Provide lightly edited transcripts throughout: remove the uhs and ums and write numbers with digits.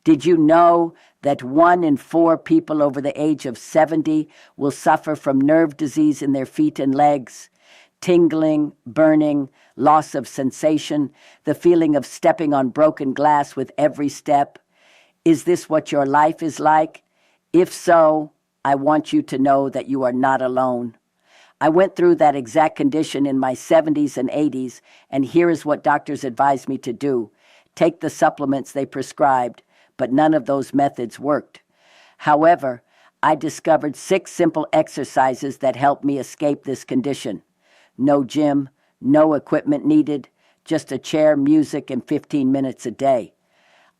Did you know that 1 in 4 people over the age of 70 will suffer from nerve disease in their feet and legs? Tingling, burning, loss of sensation, the feeling of stepping on broken glass with every step. Is this what your life is like? If so, I want you to know that you are not alone. I went through that exact condition in my 70s and 80s, and here is what doctors advised me to do. Take the supplements they prescribed, but none of those methods worked. However, I discovered 6 simple exercises that helped me escape this condition. No gym, no equipment needed, just a chair, music, and 15 minutes a day.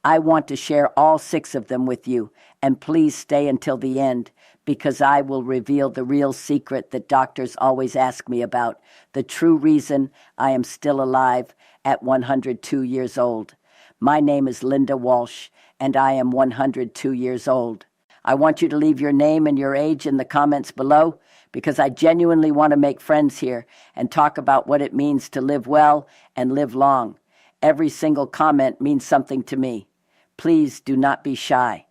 I want to share all 6 of them with you, and please stay until the end, because I will reveal the real secret that doctors always ask me about, the true reason I am still alive at 102 years old. My name is Linda Walsh, and I am 102 years old. I want you to leave your name and your age in the comments below, because I genuinely want to make friends here and talk about what it means to live well and live long. Every single comment means something to me. Please do not be shy.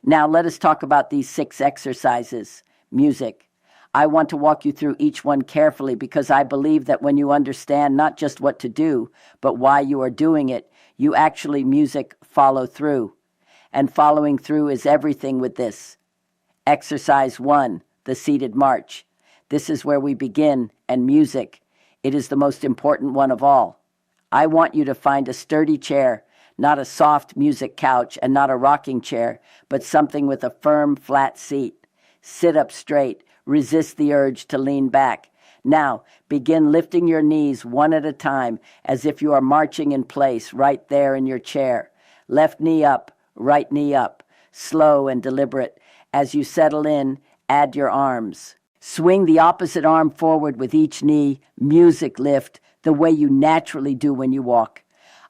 Now let us talk about these 6 exercises. Music. I want to walk you through each one carefully because I believe that when you understand not just what to do, but why you are doing it, you actually follow through. And following through is everything with this. Exercise 1, the seated march. This is where we begin, and music. It is the most important one of all. I want you to find a sturdy chair, not a soft music couch and not a rocking chair, but something with a firm, flat seat. Sit up straight. Resist the urge to lean back. Now, begin lifting your knees one at a time as if you are marching in place right there in your chair. Left knee up, right knee up. Slow and deliberate. As you settle in, add your arms. Swing the opposite arm forward with each knee, music lift, the way you naturally do when you walk.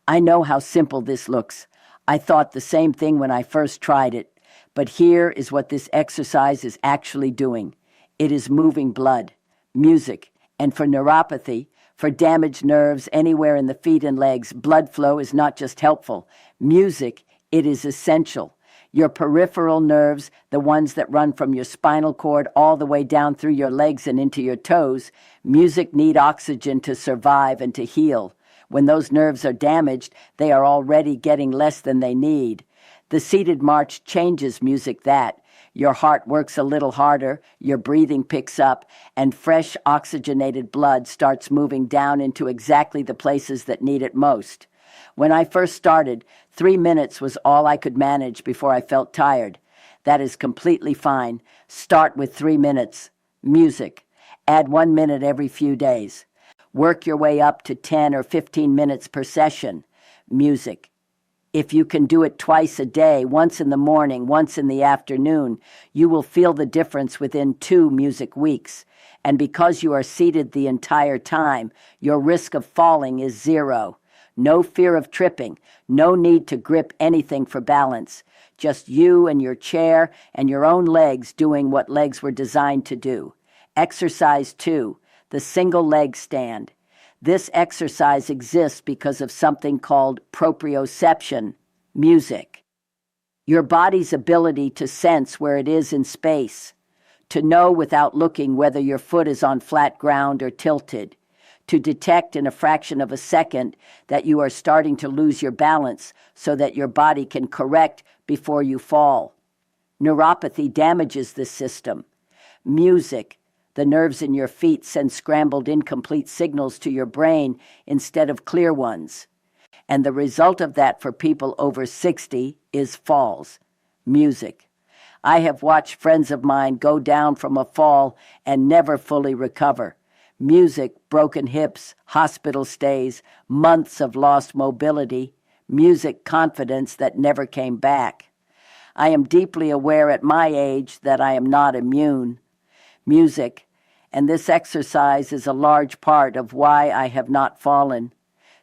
I know how simple this looks. I thought the same thing when I first tried it. But here is what this exercise is actually doing. It is moving blood, music, and for neuropathy, for damaged nerves anywhere in the feet and legs, blood flow is not just helpful. Music, it is essential. Your peripheral nerves, the ones that run from your spinal cord all the way down through your legs and into your toes, music need oxygen to survive and to heal. When those nerves are damaged, they are already getting less than they need. The seated march changes music that. Your heart works a little harder, your breathing picks up, and fresh oxygenated blood starts moving down into exactly the places that need it most. When I first started, 3 minutes was all I could manage before I felt tired. That is completely fine. Start with 3 minutes. Music. Add 1 minute every few days. Work your way up to 10 or 15 minutes per session. Music. If you can do it twice a day, once in the morning, once in the afternoon, you will feel the difference within 2 music weeks. And because you are seated the entire time, your risk of falling is 0. No fear of tripping, no need to grip anything for balance. Just you and your chair and your own legs doing what legs were designed to do. Exercise 2, the single leg stand. This exercise exists because of something called proprioception, music. Your body's ability to sense where it is in space, to know without looking whether your foot is on flat ground or tilted, to detect in a fraction of a second that you are starting to lose your balance so that your body can correct before you fall. Neuropathy damages this system. Music. The nerves in your feet send scrambled, incomplete signals to your brain instead of clear ones. And the result of that for people over 60 is falls. Music. I have watched friends of mine go down from a fall and never fully recover. Music, broken hips, hospital stays, months of lost mobility. Music, confidence that never came back. I am deeply aware at my age that I am not immune. Music, and this exercise is a large part of why I have not fallen.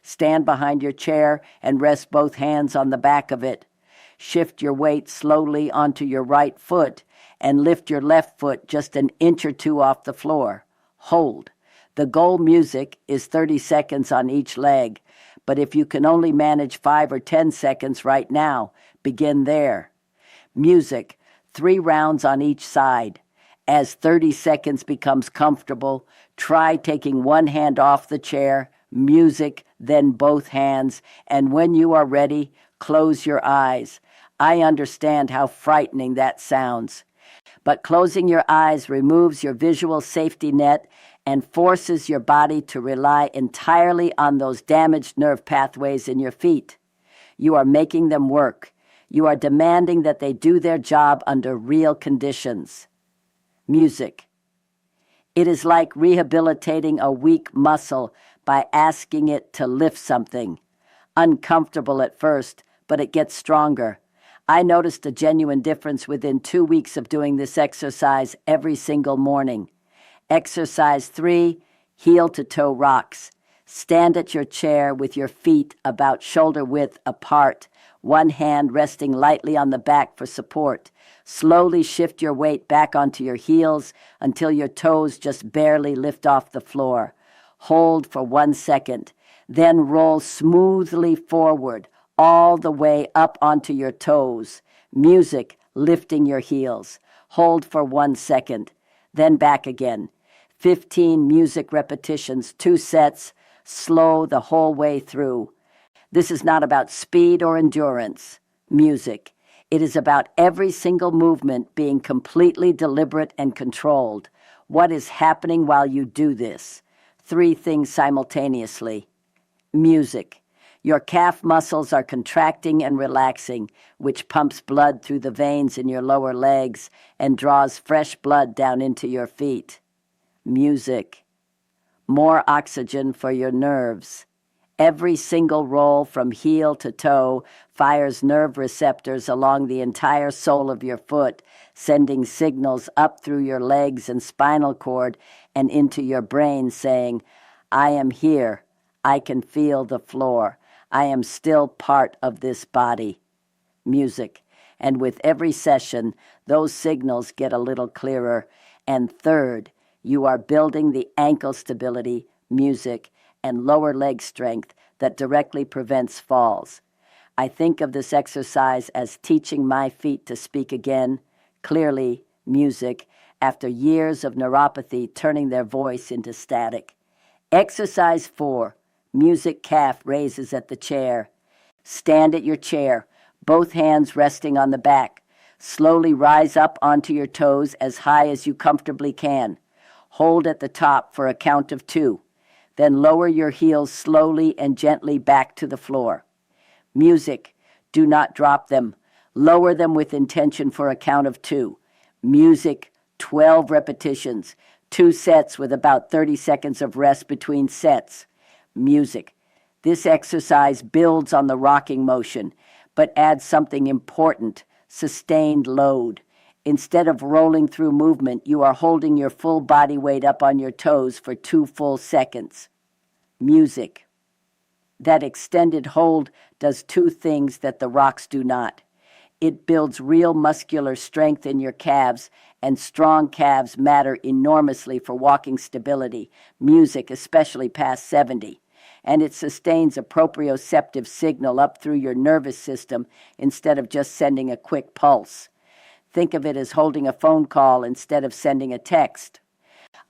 Stand behind your chair and rest both hands on the back of it. Shift your weight slowly onto your right foot and lift your left foot just an inch or 2 off the floor. Hold. The goal music is 30 seconds on each leg, but if you can only manage 5 or 10 seconds right now, Begin there. Music, 3 rounds on each side. As 30 seconds becomes comfortable, try taking one hand off the chair, music, then both hands, and when you are ready, close your eyes. I understand how frightening that sounds. But closing your eyes removes your visual safety net and forces your body to rely entirely on those damaged nerve pathways in your feet. You are making them work. You are demanding that they do their job under real conditions. Music. It is like rehabilitating a weak muscle by asking it to lift something. Uncomfortable at first, but it gets stronger. I noticed a genuine difference within 2 weeks of doing this exercise every single morning. Exercise 3, heel-to-toe rocks. Stand at your chair with your feet about shoulder width apart, one hand resting lightly on the back for support. Slowly shift your weight back onto your heels until your toes just barely lift off the floor. Hold for 1 second, then roll smoothly forward, all the way up onto your toes. Music lifting your heels. Hold for 1 second, then back again. 15 music repetitions, 2 sets, slow the whole way through. This is not about speed or endurance. Music. It is about every single movement being completely deliberate and controlled. What is happening while you do this? 3 things simultaneously. Music. Your calf muscles are contracting and relaxing, which pumps blood through the veins in your lower legs and draws fresh blood down into your feet. Music. More oxygen for your nerves. Every single roll from heel to toe fires nerve receptors along the entire sole of your foot, sending signals up through your legs and spinal cord and into your brain saying, I am here. I can feel the floor. I am still part of this body. Music. And with every session, those signals get a little clearer. And third, you are building the ankle stability, music, and lower leg strength that directly prevents falls. I think of this exercise as teaching my feet to speak again, clearly, music, after years of neuropathy turning their voice into static. Exercise 4, music calf raises at the chair. Stand at your chair, both hands resting on the back. Slowly rise up onto your toes as high as you comfortably can. Hold at the top for a count of 2. Then lower your heels slowly and gently back to the floor. Music. Do not drop them. Lower them with intention for a count of 2. Music. 12 repetitions. 2 sets with about 30 seconds of rest between sets. Music. This exercise builds on the rocking motion, but adds something important, sustained load. Instead of rolling through movement, you are holding your full body weight up on your toes for 2 full seconds. Music. That extended hold does 2 things that the rocks do not. It builds real muscular strength in your calves, and strong calves matter enormously for walking stability, music especially past 70. And it sustains a proprioceptive signal up through your nervous system instead of just sending a quick pulse. Think of it as holding a phone call instead of sending a text.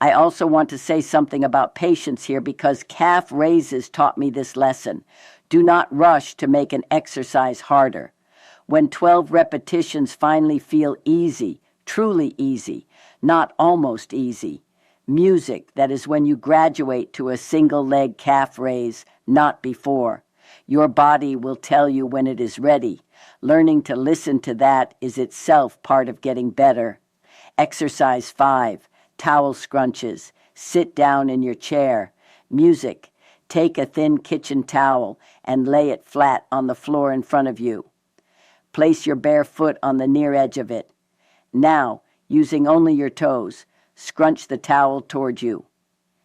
I also want to say something about patience here because calf raises taught me this lesson. Do not rush to make an exercise harder. When 12 repetitions finally feel easy, truly easy, not almost easy, music, that is when you graduate to a single leg calf raise, not before. Your body will tell you when it is ready. Learning to listen to that is itself part of getting better. Exercise 5, towel scrunches. Sit down in your chair. Music. Take a thin kitchen towel and lay it flat on the floor in front of you. Place your bare foot on the near edge of it. Now, using only your toes, scrunch the towel toward you.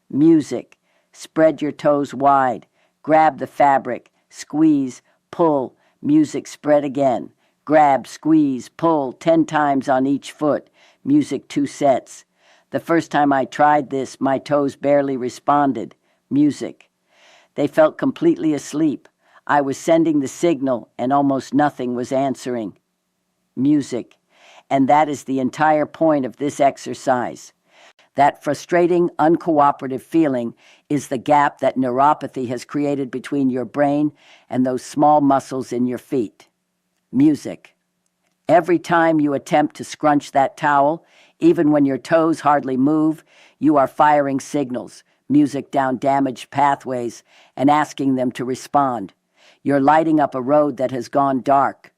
Music. Spread your toes wide. Grab the fabric. Squeeze. Pull. Music. Spread again. Grab, squeeze, pull 10 times on each foot. Music. 2 sets. The first time I tried this, my toes barely responded. Music. They felt completely asleep. I was sending the signal and almost nothing was answering. Music. And that is the entire point of this exercise. That frustrating, uncooperative feeling is the gap that neuropathy has created between your brain and those small muscles in your feet. Music. Every time you attempt to scrunch that towel, even when your toes hardly move, you are firing signals, music down damaged pathways, and asking them to respond. You're lighting up a road that has gone dark.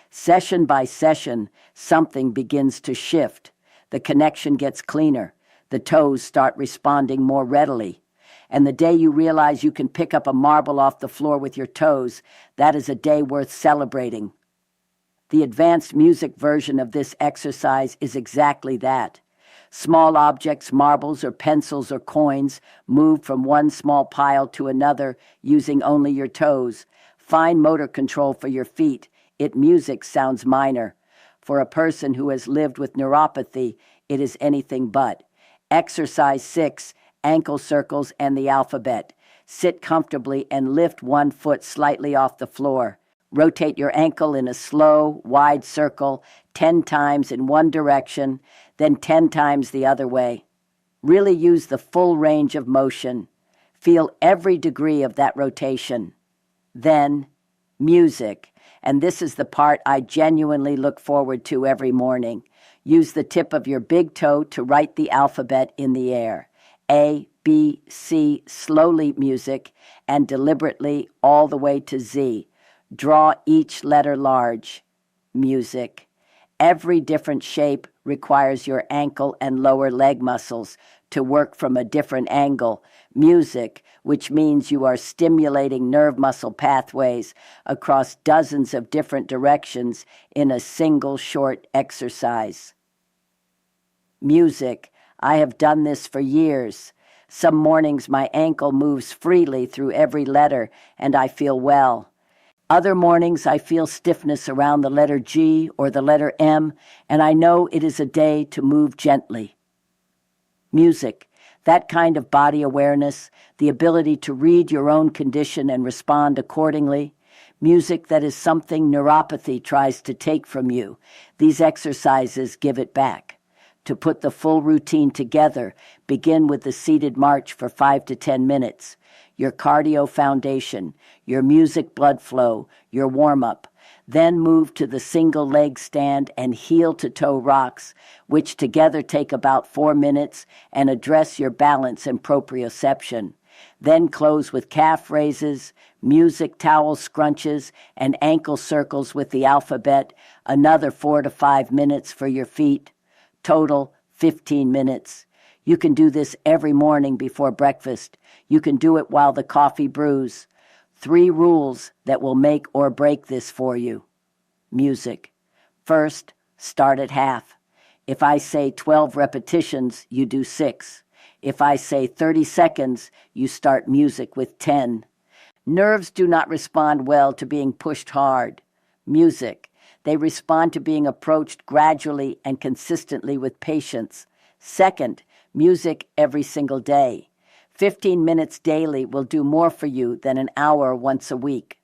Session by session, something begins to shift. The connection gets cleaner. The toes start responding more readily. And the day you realize you can pick up a marble off the floor with your toes, that is a day worth celebrating. The advanced music version of this exercise is exactly that. Small objects, marbles or pencils or coins, move from one small pile to another using only your toes. Fine motor control for your feet. Music sounds minor. For a person who has lived with neuropathy, it is anything but. Exercise 6, ankle circles and the alphabet. Sit comfortably and lift one foot slightly off the floor. Rotate your ankle in a slow, wide circle 10 times in one direction, then 10 times the other way. Really use the full range of motion. Feel every degree of that rotation. Then, music. And this is the part I genuinely look forward to every morning. Use the tip of your big toe to write the alphabet in the air. A, B, C, slowly music, and deliberately all the way to Z. Draw each letter large. Music. Every different shape requires your ankle and lower leg muscles to work from a different angle. Music, which means you are stimulating nerve muscle pathways across dozens of different directions in a single short exercise. Music. I have done this for years. Some mornings my ankle moves freely through every letter and I feel well. Other mornings I feel stiffness around the letter G or the letter M, and I know it is a day to move gently. Music, that kind of body awareness, the ability to read your own condition and respond accordingly. Music that is something neuropathy tries to take from you. These exercises give it back. To put the full routine together, begin with the seated march for 5 to 10 minutes. Your cardio foundation, your music blood flow, your warm-up. Then move to the single leg stand and heel to toe rocks, which together take about 4 minutes, and address your balance and proprioception. Then close with calf raises, music towel scrunches, and ankle circles with the alphabet, another 4 to 5 minutes for your feet. Total 15 minutes. You can do this every morning before breakfast. You can do it while the coffee brews. 3 rules that will make or break this for you. Music. First, start at half. If I say 12 repetitions, you do 6. If I say 30 seconds, you start music with 10. Nerves do not respond well to being pushed hard. Music. They respond to being approached gradually and consistently with patience. Second, music every single day. 15 minutes daily will do more for you than an hour once a week.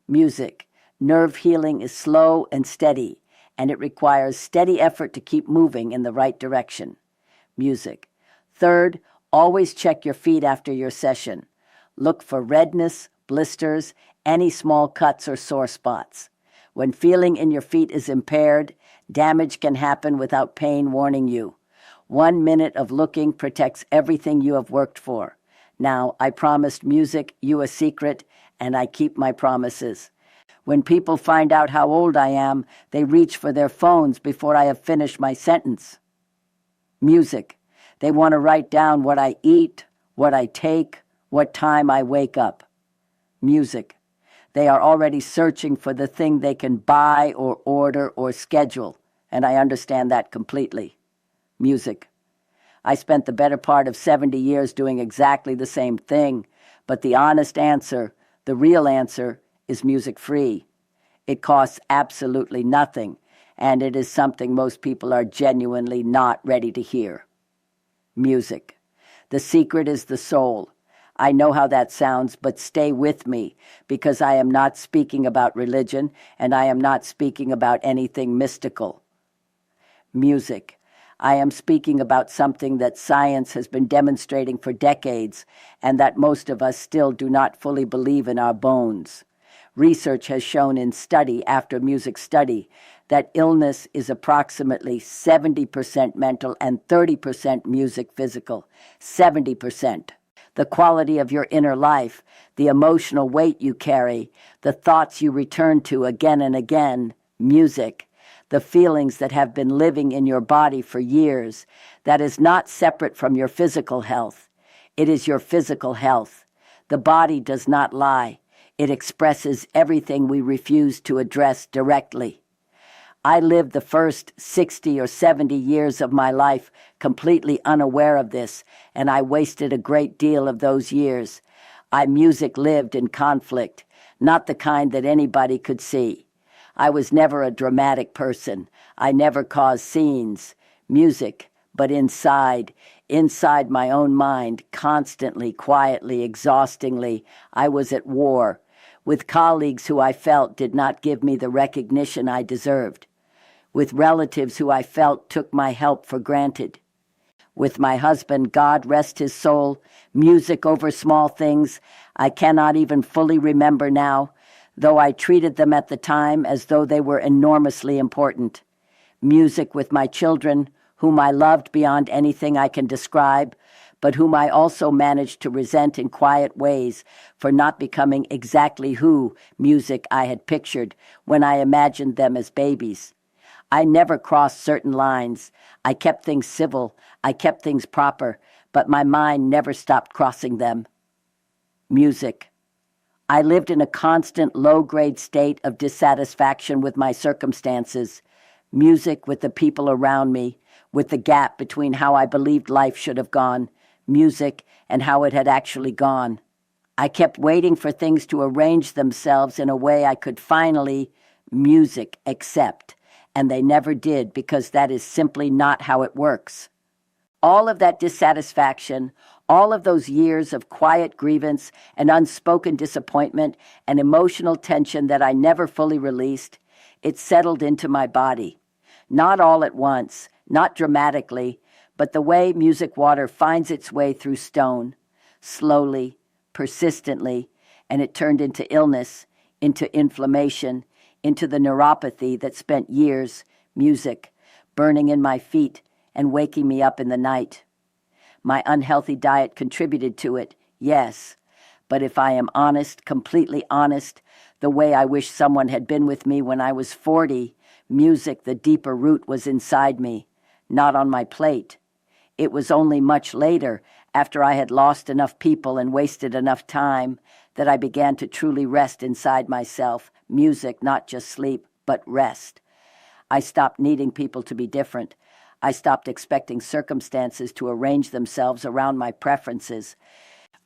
Music. Nerve healing is slow and steady, and it requires steady effort to keep moving in the right direction. Music. Third, always check your feet after your session. Look for redness, blisters, any small cuts or sore spots. When feeling in your feet is impaired, damage can happen without pain warning you. 1 minute of looking protects everything you have worked for. Now, I promised music you a secret, and I keep my promises. When people find out how old I am, they reach for their phones before I have finished my sentence. Music. They want to write down what I eat, what I take, what time I wake up. Music. They are already searching for the thing they can buy or order or schedule, and I understand that completely. Music. I spent the better part of 70 years doing exactly the same thing, but the honest answer, the real answer, is music-free. It costs absolutely nothing, and it is something most people are genuinely not ready to hear. Music. The secret is the soul. I know how that sounds, but stay with me, because I am not speaking about religion, and I am not speaking about anything mystical. Music. I am speaking about something that science has been demonstrating for decades, and that most of us still do not fully believe in our bones. Research has shown in study after music study that illness is approximately 70% mental and 30% music physical. 70%. The quality of your inner life, the emotional weight you carry, the thoughts you return to again and again, music, the feelings that have been living in your body for years, that is not separate from your physical health. It is your physical health. The body does not lie. It expresses everything we refuse to address directly. I lived the first 60 or 70 years of my life completely unaware of this, and I wasted a great deal of those years. Music lived in conflict, not the kind that anybody could see. I was never a dramatic person. I never caused scenes. Music, but inside my own mind, constantly, quietly, exhaustingly, I was at war with colleagues who I felt did not give me the recognition I deserved, with relatives who I felt took my help for granted, with my husband, God rest his soul, music over small things I cannot even fully remember now, though I treated them at the time as though they were enormously important. Music with my children, whom I loved beyond anything I can describe, but whom I also managed to resent in quiet ways for not becoming exactly who music I had pictured when I imagined them as babies. I never crossed certain lines. I kept things civil. I kept things proper, but my mind never stopped crossing them. Music. I lived in a constant low-grade state of dissatisfaction with my circumstances. Music with the people around me, with the gap between how I believed life should have gone, music, and how it had actually gone. I kept waiting for things to arrange themselves in a way I could finally, music, accept, and they never did, because that is simply not how it works. All of that dissatisfaction, all of those years of quiet grievance and unspoken disappointment and emotional tension that I never fully released, it settled into my body. Not all at once, not dramatically, but the way music water finds its way through stone, slowly, persistently, and it turned into illness, into inflammation, into the neuropathy that spent years, music, burning in my feet and waking me up in the night. My unhealthy diet contributed to it, yes, but if I am honest, completely honest, the way I wish someone had been with me when I was 40, music, the deeper root, was inside me, not on my plate. It was only much later, after I had lost enough people and wasted enough time, that I began to truly rest inside myself. Music, not just sleep, but rest. I stopped needing people to be different. I stopped expecting circumstances to arrange themselves around my preferences.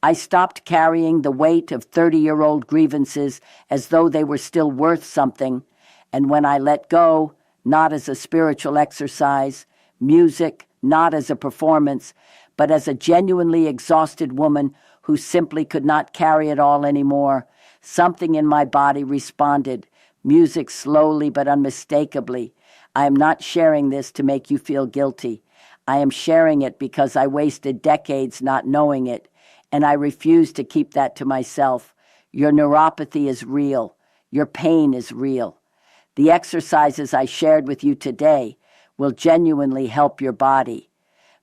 I stopped carrying the weight of 30-year-old grievances as though they were still worth something, and when I let go, not as a spiritual exercise, music, not as a performance, but as a genuinely exhausted woman who simply could not carry it all anymore, something in my body responded, music slowly but unmistakably. I am not sharing this to make you feel guilty. I am sharing it because I wasted decades not knowing it, and I refuse to keep that to myself. Your neuropathy is real. Your pain is real. The exercises I shared with you today will genuinely help your body.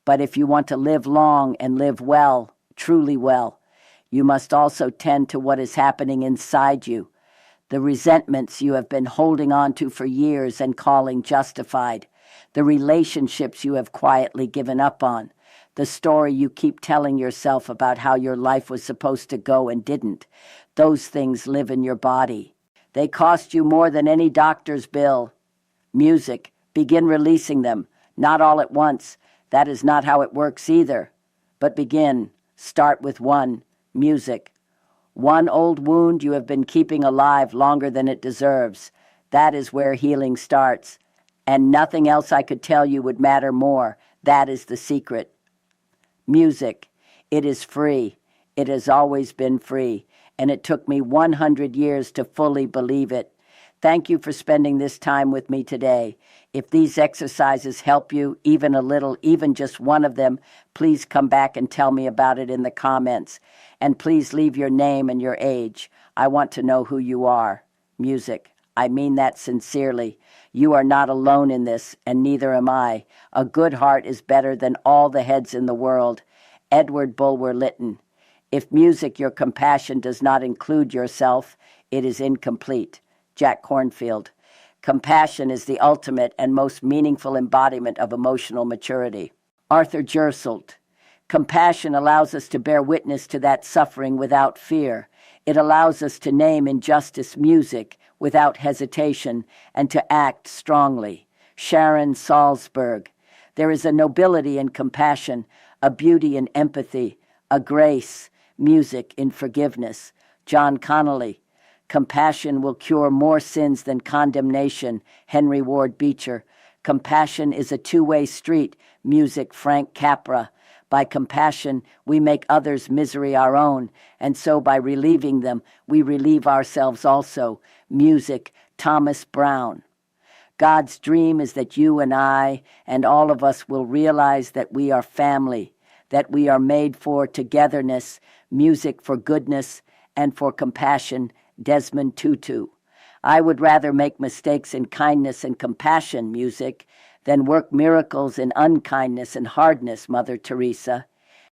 But if you want to live long and live well, truly well, you must also tend to what is happening inside you, the resentments you have been holding on to for years and calling justified, the relationships you have quietly given up on, the story you keep telling yourself about how your life was supposed to go and didn't. Those things live in your body. They cost you more than any doctor's bill. Music, begin releasing them, not all at once. That is not how it works either. But begin. Start with one, music. One old wound you have been keeping alive longer than it deserves. That is where healing starts. And nothing else I could tell you would matter more. That is the secret. Music. It is free. It has always been free, and it took me 100 years to fully believe it. Thank you for spending this time with me today. If these exercises help you, even a little, even just one of them, please come back and tell me about it in the comments. And please leave your name and your age. I want to know who you are. Music. I mean that sincerely. You are not alone in this, and neither am I. A good heart is better than all the heads in the world. Edward Bulwer Lytton. If music, your compassion, does not include yourself, it is incomplete. Jack Kornfield. Compassion is the ultimate and most meaningful embodiment of emotional maturity. Arthur Gersalt. Compassion allows us to bear witness to that suffering without fear. It allows us to name injustice music without hesitation and to act strongly. Sharon Salzberg. There is a nobility in compassion, a beauty in empathy, a grace, music in forgiveness. John Connolly. Compassion will cure more sins than condemnation. Henry Ward Beecher. Compassion is a two-way street. Music. Frank Capra. By compassion, we make others' misery our own, and so by relieving them, we relieve ourselves also. Music. Thomas Brown. God's dream is that you and I and all of us will realize that we are family, that we are made for togetherness, music for goodness, and for compassion. Desmond Tutu. I would rather make mistakes in kindness and compassion, music, than work miracles in unkindness and hardness, Mother Teresa.